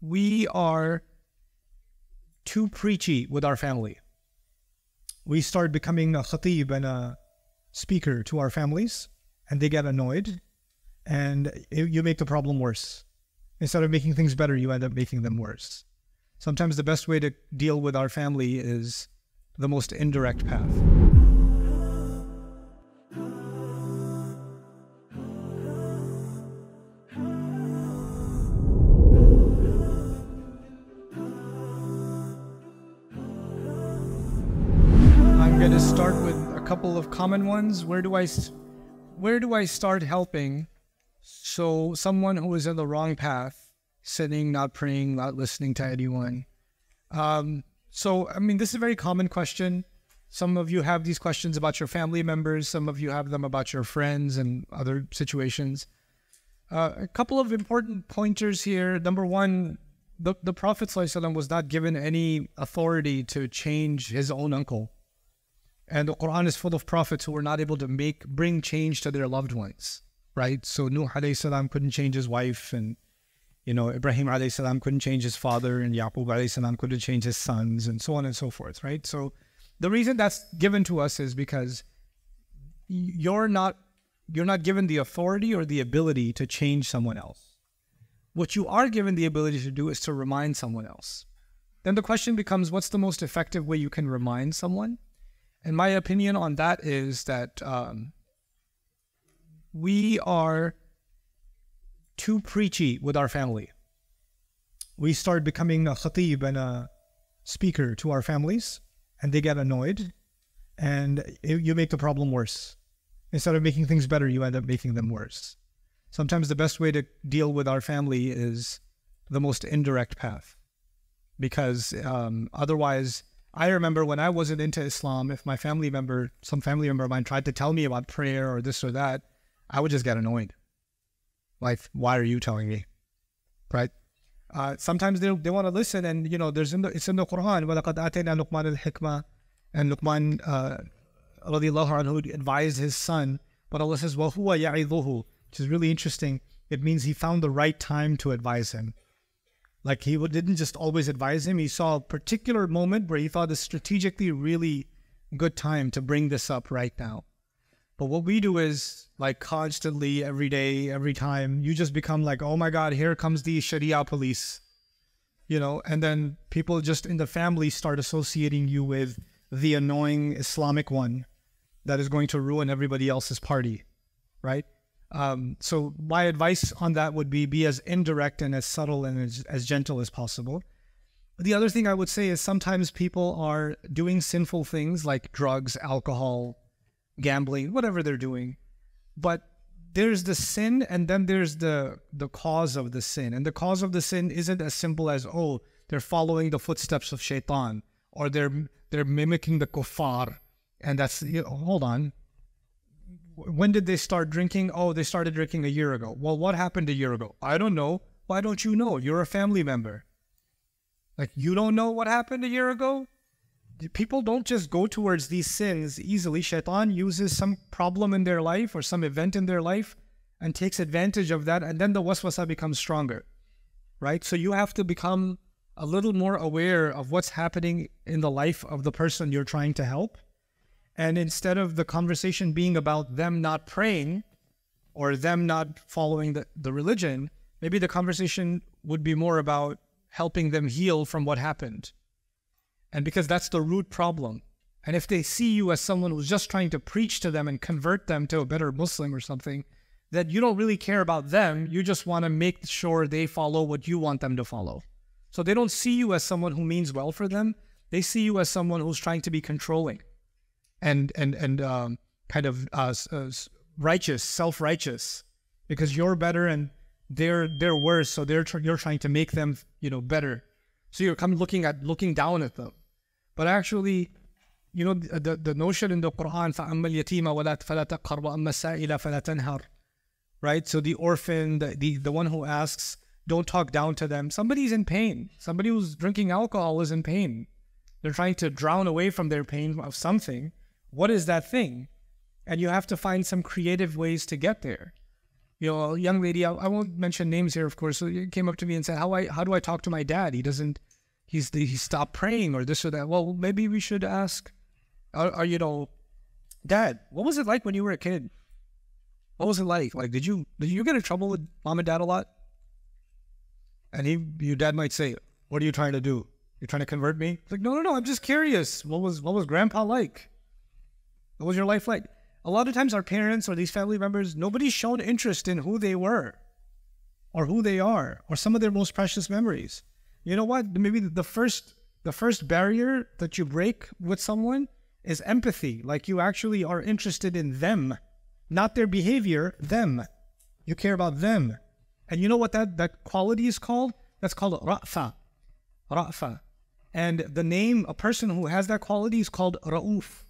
we are too preachy with our family. We start becoming a khatib and a speaker to our families, and they get annoyed, and you make the problem worse. Instead of making things better, you end up making them worse. Sometimes the best way to deal with our family is the most indirect path. I'm going to start with a couple of common ones. Where do I start helping? So someone who is in the wrong path, sitting, not praying, not listening to anyone. So, I mean, this is a very common question. Some of you have these questions about your family members. Some of you have them about your friends and other situations. A couple of important pointers here. Number one, the Prophet ﷺ was not given any authority to change his own uncle. And the Quran is full of prophets who were not able to bring change to their loved ones, right? So Nuh alayhi salam couldn't change his wife, and Ibrahim alayhi salam couldn't change his father, and Yaqub alayhi salam couldn't change his sons, and so on and so forth, right? So the reason that's given to us is because you're not given the authority or the ability to change someone else. What you are given the ability to do is to remind someone else. Then the question becomes, what's the most effective way you can remind someone? And my opinion on that is that we are too preachy with our family. We start becoming a khatib and a speaker to our families, and they get annoyed, and you make the problem worse. Instead of making things better, you end up making them worse. Sometimes the best way to deal with our family is the most indirect path, because otherwise, I remember when I wasn't into Islam, if some family member of mine tried to tell me about prayer or this or that, I would just get annoyed. Like, why are you telling me? Right? Sometimes they want to listen, and it's in the Quran. وَلَقَدْ آتَيْنَا لُقْمَانَ الْحِكْمَةَ, and Luqman radiallahu anhu advised his son, but Allah says وَهُوَ يَعِظُهُ, which is really interesting. It means he found the right time to advise him. Like, he didn't just always advise him. He saw a particular moment where he thought it's strategically really good time to bring this up right now. But what we do is, like, constantly, every day, every time, you just become like, oh my God, here comes the Sharia police. And then people just in the family start associating you with the annoying Islamic one that is going to ruin everybody else's party, right? So my advice on that would be as indirect and as subtle and as gentle as possible. The other thing I would say is sometimes people are doing sinful things like drugs, alcohol, gambling, whatever they're doing. But there's the sin, and then there's the cause of the sin. And the cause of the sin isn't as simple as, oh, they're following the footsteps of shaitan, or they're mimicking the kuffar. And that's, hold on. When did they start drinking? Oh, they started drinking a year ago. Well, what happened a year ago? I don't know. Why don't you know? You're a family member. Like, you don't know what happened a year ago? People don't just go towards these sins easily. Shaitan uses some problem in their life or some event in their life and takes advantage of that, and then the waswasa becomes stronger, right? So you have to become a little more aware of what's happening in the life of the person you're trying to help. And instead of the conversation being about them not praying or them not following the religion, maybe the conversation would be more about helping them heal from what happened. And because that's the root problem. And if they see you as someone who's just trying to preach to them and convert them to a better Muslim or something, that you don't really care about them, you just want to make sure they follow what you want them to follow. So they don't see you as someone who means well for them. They see you as someone who's trying to be controlling and kind of righteous, self-righteous, because you're better and they're worse. So you're trying to make them, better. So you're looking down at them. But actually, the notion in the Quran, فَأَمَّا الْيَتِيمَ فَلَا تَقْهَرْ وَأَمَّا السَّائِلَ فَلَا تَنْهَرْ, right? So the orphan, the one who asks, don't talk down to them. Somebody's in pain. Somebody who's drinking alcohol is in pain. They're trying to drown away from their pain of something. What is that thing? And you have to find some creative ways to get there. a young lady, I won't mention names here, of course, so came up to me and said, how do I talk to my dad? He stopped praying or this or that. Well, maybe we should ask, Dad, what was it like when you were a kid? What was it like? Like, did you get in trouble with mom and dad a lot? And your dad might say, what are you trying to do? You're trying to convert me? It's like, no, I'm just curious. What was grandpa like? What was your life like? A lot of times our parents or these family members, nobody's shown interest in who they were or who they are or some of their most precious memories. You know what? Maybe the first barrier that you break with someone is empathy. Like you actually are interested in them, not their behavior, them. You care about them. And you know what that quality is called? That's called ra'fa. Ra'fa. And the name, a person who has that quality is called Ra'uf.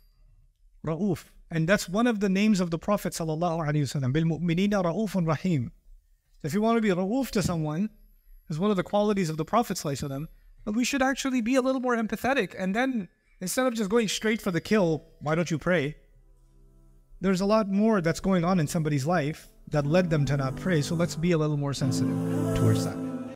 Ra'uf. And that's one of the names of the Prophet sallallahu alaihi wasallam. Bil mu'minina ra'ufun rahim. So if you want to be Ra'uf to someone, it's one of the qualities of the Prophet sallallahu alaihi wasallam. But we should actually be a little more empathetic. And then instead of just going straight for the kill, why don't you pray? There's a lot more that's going on in somebody's life that led them to not pray. So let's be a little more sensitive towards that.